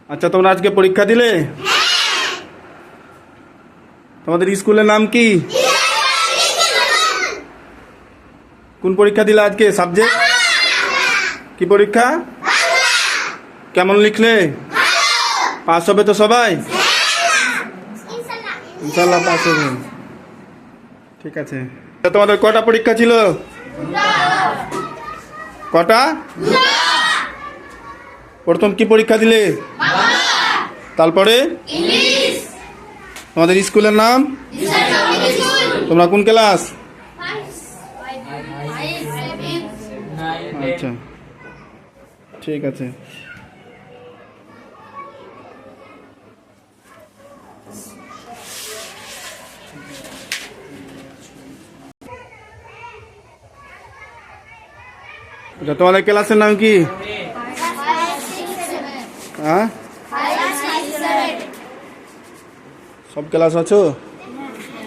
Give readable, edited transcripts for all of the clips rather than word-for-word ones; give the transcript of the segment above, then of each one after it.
আচ্ছা, তোমরা আজকে পরীক্ষা দিলে? তোমাদের স্কুলের নাম কি? কোন পরীক্ষা দিলে আজকে? সাবজেক্ট কি পরীক্ষা? কেমন লিখলে? পাস হবে তো সবাই? ইনশাল্লাহ পাস হবে। ঠিক আছে। তোমাদের কটা পরীক্ষা ছিল? কটা? প্রথম কি পরীক্ষা দিলে? তারপরে তোমাদের স্কুলের নাম? তোমরা কোন ক্লাস? আচ্ছা, ঠিক আছে। আচ্ছা, তোমাদের ক্লাসের নাম কি? হ্যাঁ, সব ক্লাস আছো?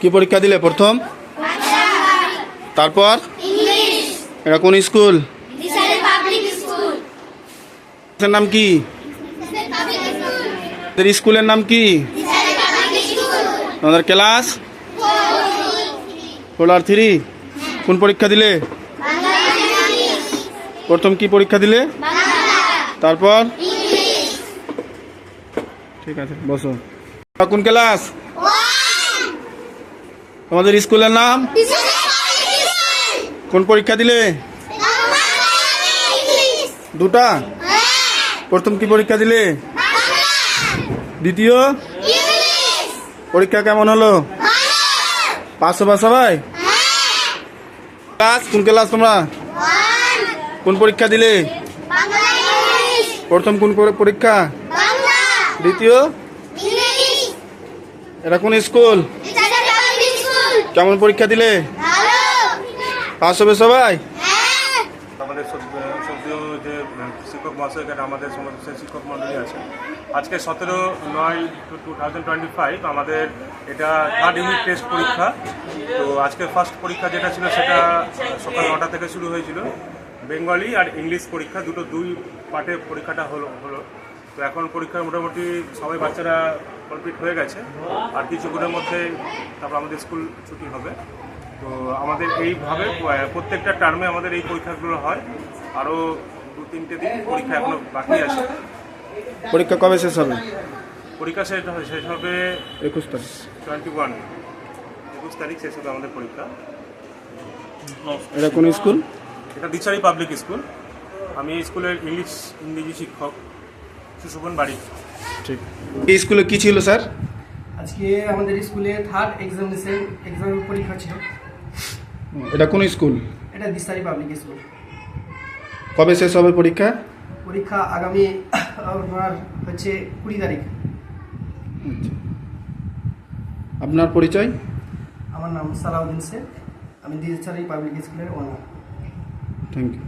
কি পরীক্ষা দিলে প্রথম? তারপর এটা কোন স্কুল? নাম কি? স্কুলের নাম কি? তোমাদের ক্লাস 4 আর 3? কোন পরীক্ষা দিলে? প্রথম কি পরীক্ষা দিলে? তারপর? ঠিক আছে, বসো। কোন ক্লাস? তোমাদের স্কুলের নাম? কোন পরীক্ষা দিলে? দুটা? প্রথম কি পরীক্ষা দিলে? দ্বিতীয় পরীক্ষা কেমন হলো? পাস হবে সবাই? ক্লাস কোন ক্লাস তোমরা? কোন পরীক্ষা দিলে? প্রথম কোন পরীক্ষা? দ্বিতীয়? এটা কোন স্কুল? কেমন পরীক্ষা দিলে? পাস হবে সবাই? আমাদের যে শিক্ষক মহাশয়, এখানে আমাদের সমস্ত শিক্ষক মণ্ডলী আছে। আজকে 17/9/2025 আমাদের এটা 3rd ইউনিট টেস্ট পরীক্ষা। তো আজকে ফার্স্ট পরীক্ষা যেটা ছিল সেটা সকাল 9টা থেকে শুরু হয়েছিল। বেঙ্গলি আর ইংলিশ পরীক্ষা দুই পার্টে পরীক্ষাটা হলো। তো এখন পরীক্ষা মোটামুটি সবাই বাচ্চারা কমপ্লিট হয়ে গেছে। আর কিছুক্ষণের মধ্যে তারপর আমাদের স্কুল ছুটি হবে। তো আমাদের এইভাবে প্রত্যেকটা টার্মে আমাদের এই পরীক্ষাগুলো হয়। আরও 2-3টে দিন পরীক্ষা এখনো বাকি আছে। পরীক্ষা কবে শেষ হবে? পরীক্ষা শেষ হবে 21 তারিখ। 21 তারিখ শেষ হবে আমাদের পরীক্ষা। এটা কোন স্কুল? এটা দিশারি পাবলিক স্কুল। আমি এই স্কুলের ইংরেজি শিক্ষক সুশোভন বাড়ি। ঠিক। এই স্কুলে কি ছিল স্যার? আজকে আমাদের স্কুলে 3rd এক্সাম পরীক্ষা ছিল। এটা কোন স্কুল? এটা দিশারি পাবলিক স্কুল। কবে শেষ হবে পরীক্ষা? পরীক্ষা আগামী আপনার হচ্ছে 20 তারিখ। আচ্ছা, আপনার পরিচয়? আমার নাম সালাউদ্দিন শেখ। আমি দিশারি পাবলিক স্কুলের ওনার। Thank you.